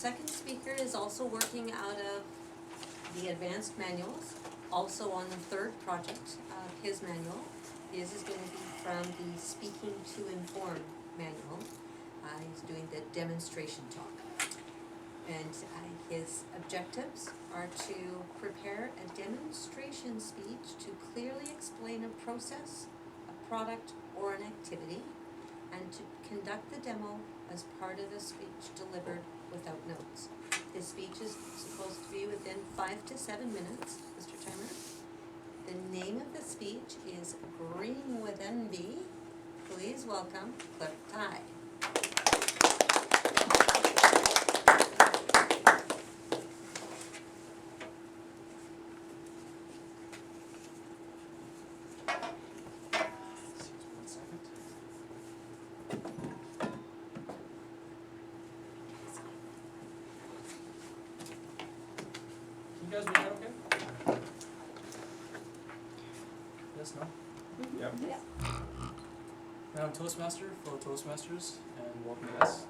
Second speaker is also working out of the advanced manuals, also on the third project of his manual. His is going to be from the Speaking to Inform manual. He's doing the demonstration talk. And his objectives are to prepare a demonstration speech to clearly explain a process, a product, or an activity, and to conduct the demo as part of the speech delivered without notes. His speech is supposed to be within 5 to 7 minutes, Mr. Timer. The name of the speech is Green with Envy. Please welcome Clifford. You guys read that okay? Yes, no? Yep. Yeah. Now I'm Toastmaster for Toastmasters, and welcome to us.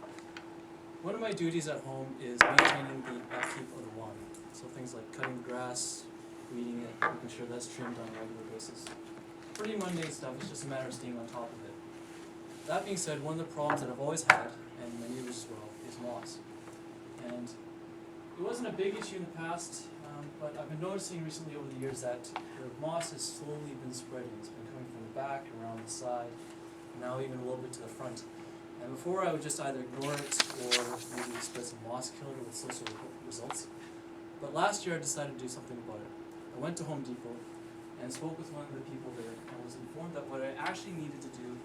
One of my duties at home is maintaining the upkeep of the lawn. So things like cutting the grass, weeding it, making sure that's trimmed on a regular basis. Pretty mundane stuff, it's just a matter of staying on top of it. That being said, one of the problems that I've always had, and my neighbors as well, is moss. And it wasn't a big issue in the past, but I've been noticing recently over the years that the moss has slowly been spreading. It's been coming from the back, around the side, and now even a little bit to the front. And before I would just either ignore it or maybe spread some moss killer with social results. But last year I decided to do something about it. I went to Home Depot and spoke with one of the people there and was informed that what I actually needed to do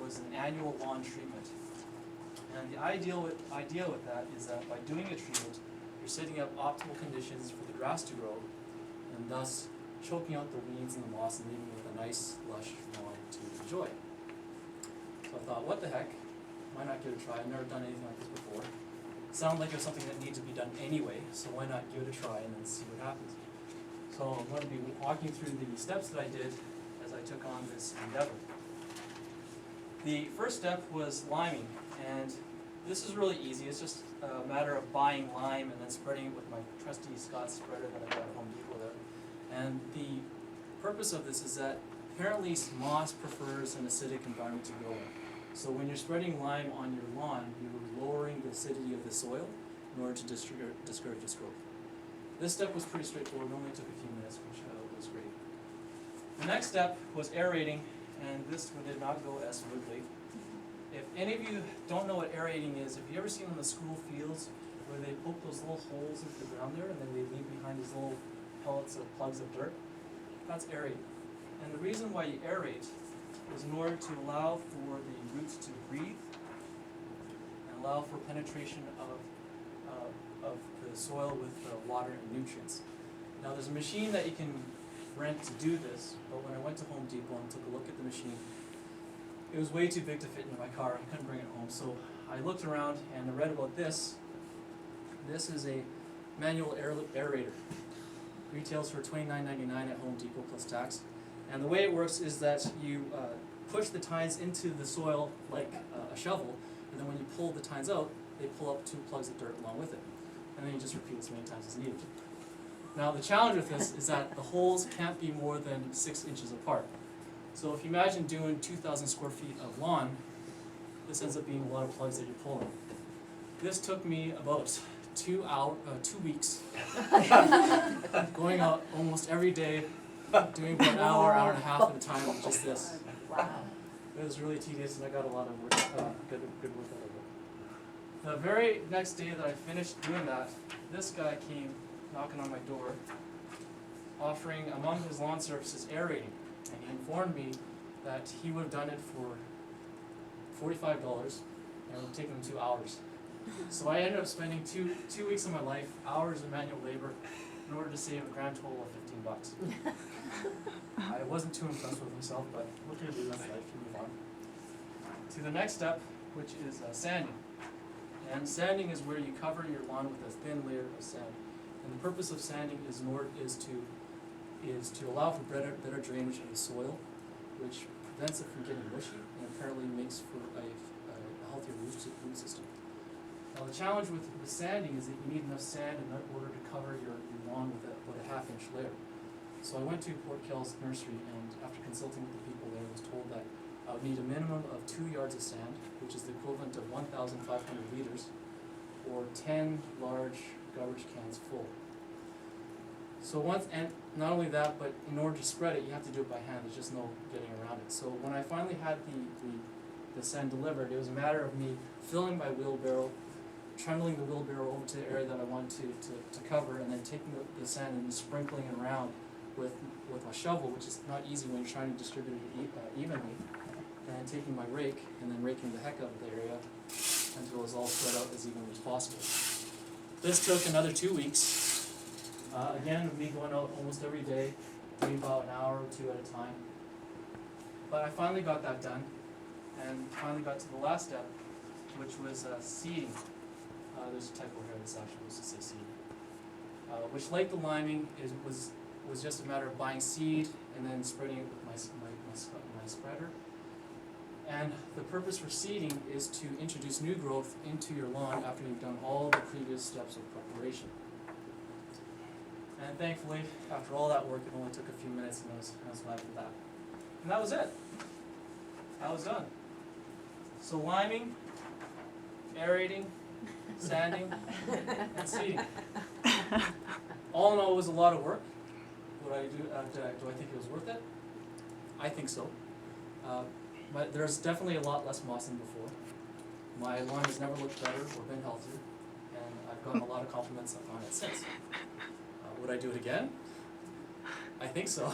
was an annual lawn treatment. And the idea with that is that by doing a treatment, you're setting up optimal conditions for the grass to grow, and thus choking out the weeds and the moss and leaving you with a nice, lush lawn to enjoy. So I thought, what the heck, why not give it a try? I've never done anything like this before. It sounded like it was something that needed to be done anyway, so why not give it a try and then see what happens. So I'm going to be walking through the steps that I did as I took on this endeavor. The first step was liming, and this is really easy. It's just a matter of buying lime and then spreading it with my trusty Scotch spreader that I got at Home Depot there. And the purpose of this is that apparently moss prefers an acidic environment to grow in. So when you're spreading lime on your lawn, you're lowering the acidity of the soil in order to discourage its growth. This step was pretty straightforward. It only took a few minutes, which was great. The next step was aerating, and this one did not go as smoothly. If any of you don't know what aerating is, have you ever seen on the school fields where they poke those little holes into the ground there and then they leave behind these little pellets of plugs of dirt? That's aerating. And the reason why you aerate is in order to allow for the roots to breathe and allow for penetration of the soil with water and nutrients. Now there's a machine that you can rent to do this, but when I went to Home Depot and took a look at the machine, it was way too big to fit into my car. I couldn't bring it home. So I looked around and I read about this. This is a manual aerator. Retails for $29.99 at Home Depot plus tax. And the way it works is that you push the tines into the soil like a shovel, and then when you pull the tines out, they pull up 2 plugs of dirt along with it. And then you just repeat as many times as needed. Now the challenge with this is that the holes can't be more than 6 inches apart. So if you imagine doing 2,000 square feet of lawn, this ends up being a lot of plugs that you're pulling. This took me about 2 weeks, going out almost every day, doing about an hour and a half at a time with just this. Wow. It was really tedious, and I got a lot of work, good work out of it. The very next day that I finished doing that, this guy came knocking on my door, offering among his lawn services aerating. And he informed me that he would have done it for $45 and it would take him 2 hours. So I ended up spending two weeks of my life, hours of manual labor, in order to save a grand total of $15. I wasn't too impressed with myself, but what can I do? That's life. You move on. To the next step, which is sanding. And sanding is where you cover your lawn with a thin layer of sand. And the purpose of sanding is to allow for better drainage of the soil, which prevents it from getting mushy and apparently makes for a healthier root system. Now the challenge with sanding is that you need enough sand in order to cover your lawn with about a half-inch layer. So I went to Port Kel's nursery, and after consulting with the people there, I was told that I would need a minimum of 2 yards of sand, which is the equivalent of 1,500 liters, or 10 large garbage cans full. So and not only that, but in order to spread it, you have to do it by hand. There's just no getting around it. So when I finally had the sand delivered, it was a matter of me filling my wheelbarrow, trundling the wheelbarrow over to the area that I wanted to cover, and then taking the sand and sprinkling it around with my shovel, which is not easy when you're trying to distribute it evenly, and then taking my rake and then raking the heck out of the area until it was all spread out as evenly as possible. This took another 2 weeks. Again, me going out almost every day, doing about an hour or two at a time. But I finally got that done, and finally got to the last step, which was seeding. There's a typo here, this actually was to say seeding. Which, like the liming, was just a matter of buying seed and then spreading it with my spreader. And the purpose for seeding is to introduce new growth into your lawn after you've done all the previous steps of preparation. And thankfully, after all that work, it only took a few minutes, and I was glad for that. And that was it. That was done. So liming, aerating, sanding, and seeding. All in all, it was a lot of work. Would I do I think it was worth it? I think so. But there's definitely a lot less moss than before. My lawn has never looked better or been healthier, and I've gotten a lot of compliments on it since. Would I do it again? I think so.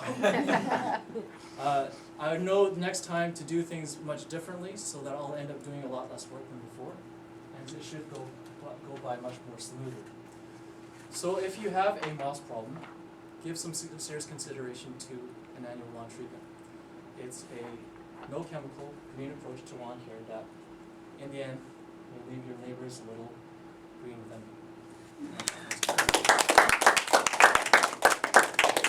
I would know next time to do things much differently, so that I'll end up doing a lot less work than before, and it should go by much more smoother. So if you have a moss problem, give some serious consideration to an annual lawn treatment. It's a no chemical, green approach to lawn care that, in the end, will leave your neighbors a little